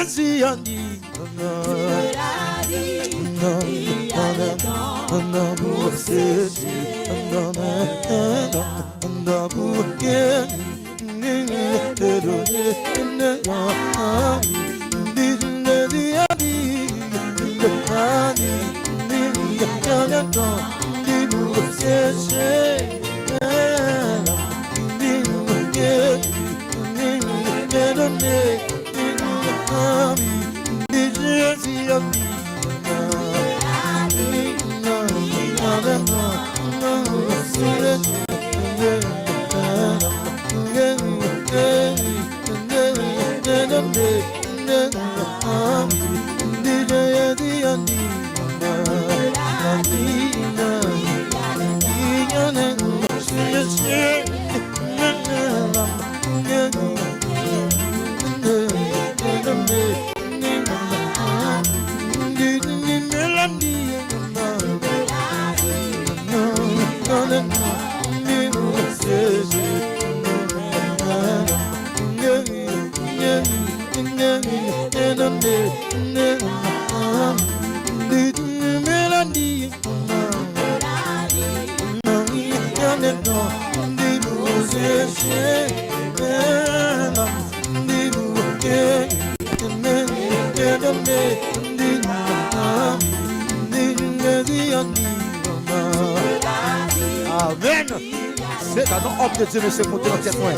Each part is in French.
suis en dit. Amen. C'est un nom de Dieu, monsieur, pour notre témoin.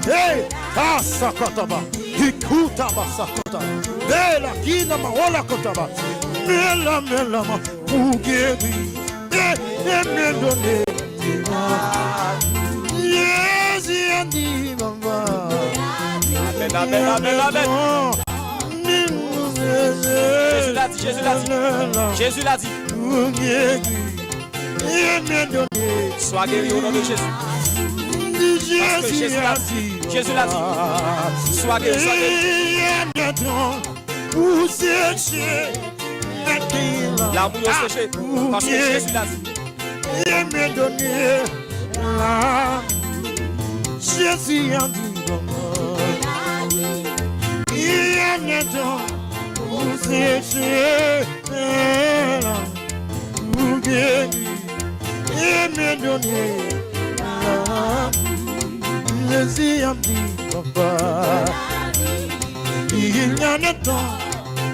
Hey, Asakotaba, Hikuta Basakota, Bela Kina Maola Kotaba, Mela Melama, Ugebi, Emendone, Yes, Yandi Mama, Jésus l'a dit, Jésus l'a dit, Jésus l'a dit. Sois guéri au nom de Jésus. Parce que Jésus l'a dit. Jésus l'a dit. Sois guéri, sois guéri. L'amour est séché. Parce que Jésus l'a dit. Jésus a dit. Jésus a dit, papa, il y a un temps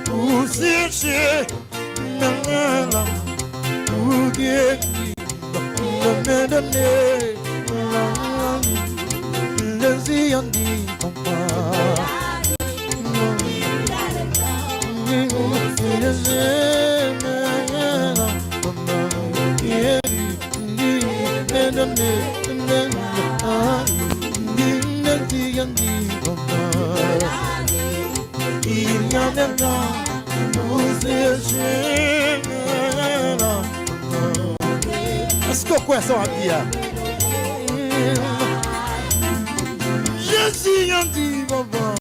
pour sécher, pour guérir, me donner. Jésus a dit, papa, Est-ce que quoi ça va dire? Je suis un dit papa.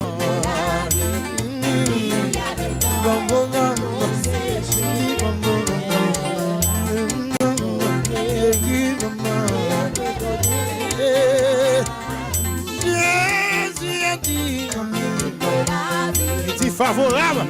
C'est favorable.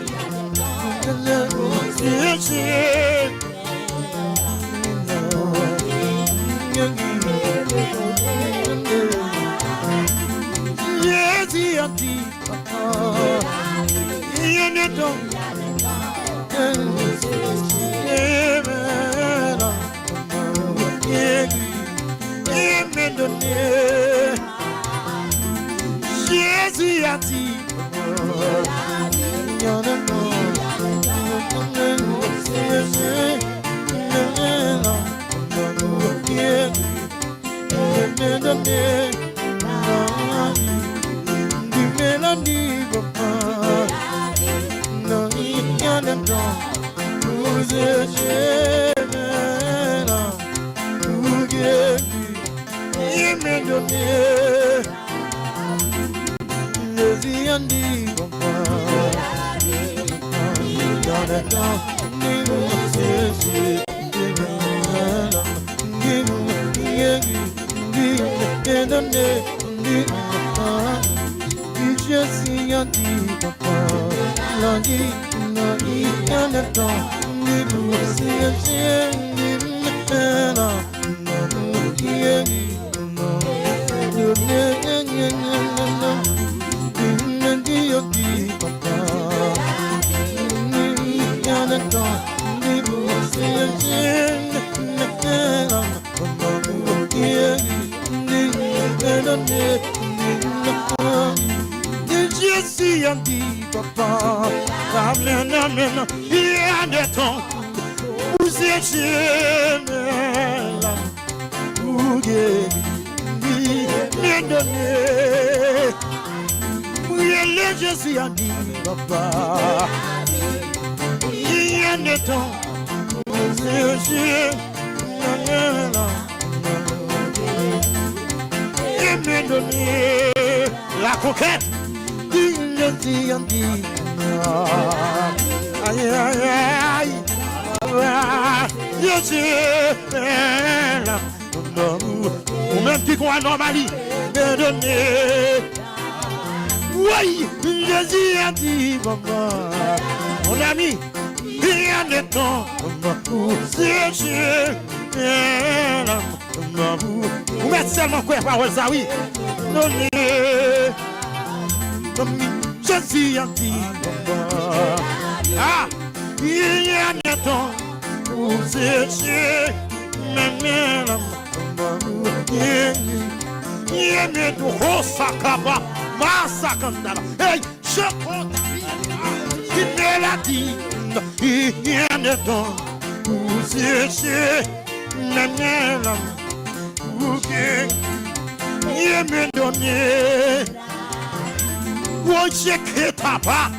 Jésus a dit papa, amen, amen, il y a des temps où c'est où bien donné, où Jésus a dit, papa, il y a des temps où c'est et bien donné, la conquête. Aïe, aïe, aïe, ou même qui croit normalité, de donner. Oui, Jésus a dit, maman, mon ami, il y a des temps où c'est vous mettez seulement quoi parole ça, oui, donner. Jésus a dit, ah, il y a des temps où c'est il y a des temps hey, je compte il me l'a dit, il y a des temps où c'est il me donné. C'est qui tabac,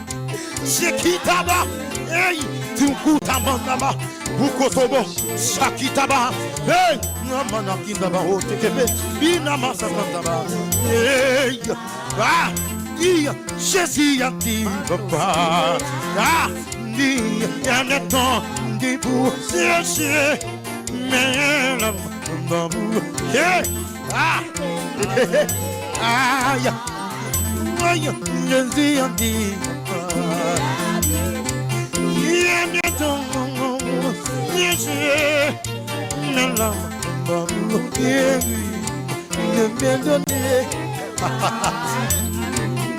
c'est qui tabac, hey, tu coup tabac, beaucoup trop bon, ça qui tabac, hey, non, non, qui tabac, oh, tu t'es fait, non, ça tabac, hey, ah, Jésus a dit, papa, ah, il y a des temps, qui pour chercher, mais là, ah, aïe. Jésus a dit, il y a des temps, Jésus, bien donné.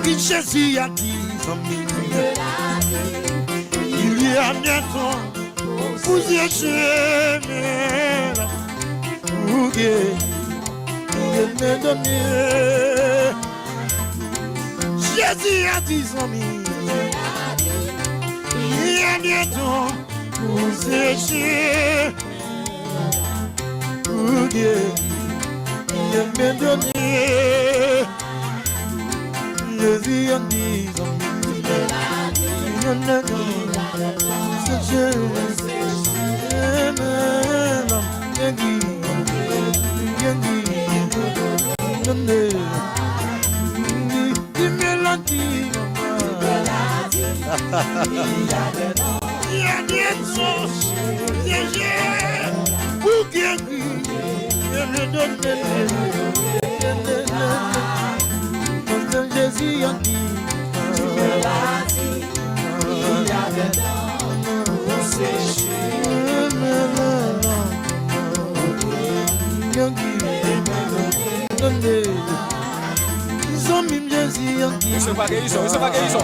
Jésus a dit, il y a des temps, vous êtes bien donné. Jésus a dit, il y a des temps pour sécher, pour guérir, il m'a donné. Jésus a dit, il y a des choses, pour guérir, il me donne. Jésus a dit, tu me l'as dit, il y a des dents pour sécher. Recevez guérison, recevez guérison,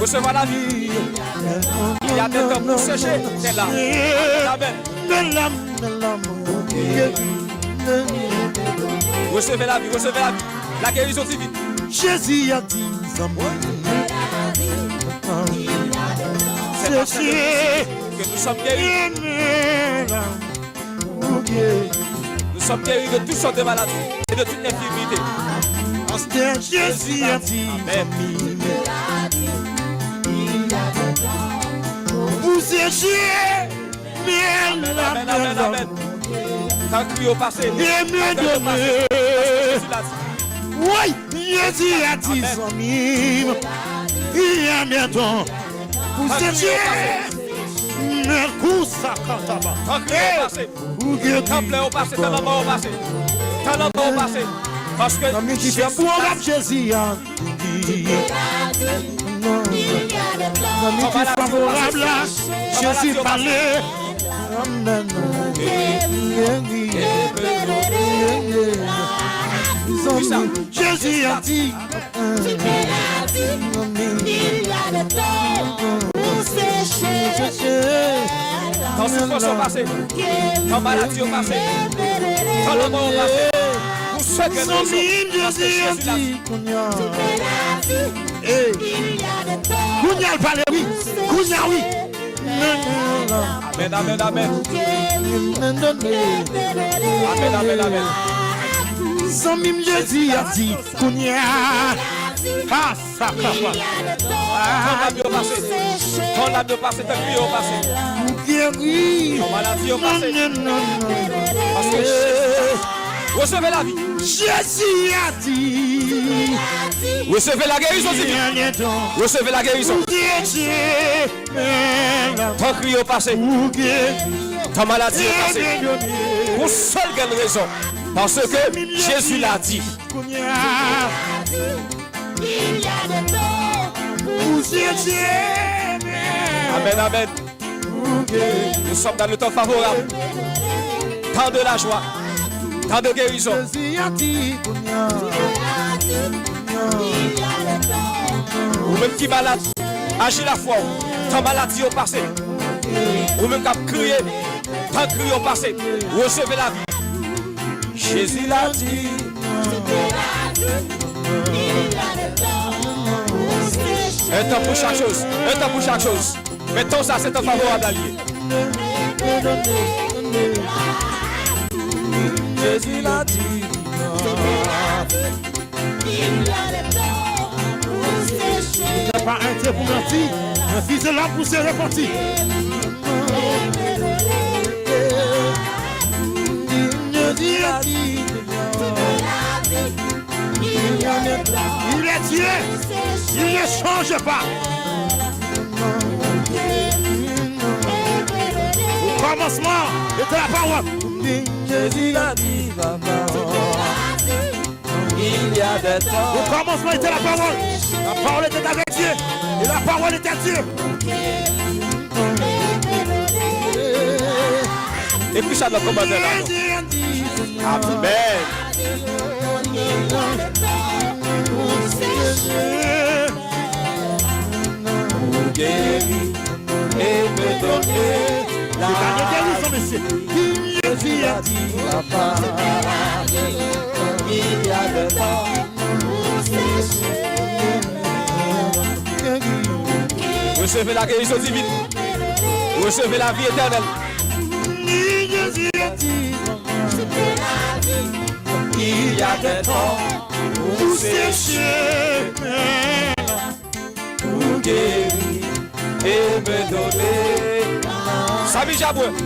recevez la vie. Il y a des temps pour sécher, c'est là. Amen. Recevez la vie, recevez la vie. La guérison divine. Jésus a dit, c'est parce que nous sommes guéris. Nous sommes guéris de toutes sortes de maladies et de toute infirmité. Jésus a dit, vous séchez, amen, amen, amen. Quand crie au passé, oui, Jésus a dit, il y a bientôt, vous séchez, mais coup ça cantaba. Quand crie au passé, quand pleure au passé, t'as la mort au passé, t'as la mort au passé. Parce que Jésus a dit, favorable, Jésus parlait. Jésus a dit, il y a de temps pour sécher. Quand souffrance au passé, quand maladie au passé, quand la mort au passé. Jésus a dit, Kounia parle, oui, Kounia, oui. Amen, amen, amen. Amen, amen, amen. Samim Jésus a dit, Kounia, ah, ça capable. Quand la vie au passé, quand la vie au passé, t'as crié au passé. Quand maladie au passé. Parce que recevez la vie. Jésus a dit, recevez la guérison divine. Recevez la guérison. Quand crié au passé, quand maladie au passé. Pour seule grande raison. Parce que Jésus l'a dit. Amen, amen. Nous sommes dans le temps favorable. Temps de la joie. Temps de guérison. Ou même qui malade, agit la foi. Tant maladie au passé. Ou même qui crié, tant crié au passé. Recevez la vie. Jésus l'a dit. Un temps pour chaque chose. Un temps pour chaque chose. Mettons ça, c'est un favorable allié. Jésus l'a dit. Il n'y a pas un Dieu pour mentir, un fils de l'homme pour se repentir. Jésus a dit, il est Dieu, il ne change pas. Au commencement était la parole. Jésus a dit, il y a des temps. Au commencement était la parole. La parole était avec Dieu. Et la parole était Dieu. Et puis ça doit commencer là. Amen. Guéri et me donner la guérison, Jésus a dit, papa, il y a des temps pour sécher. Recevez la guérison divine. Recevez la vie éternelle. Il y a des temps pour sécher, pour guérir et me donner. Sami Jaboué.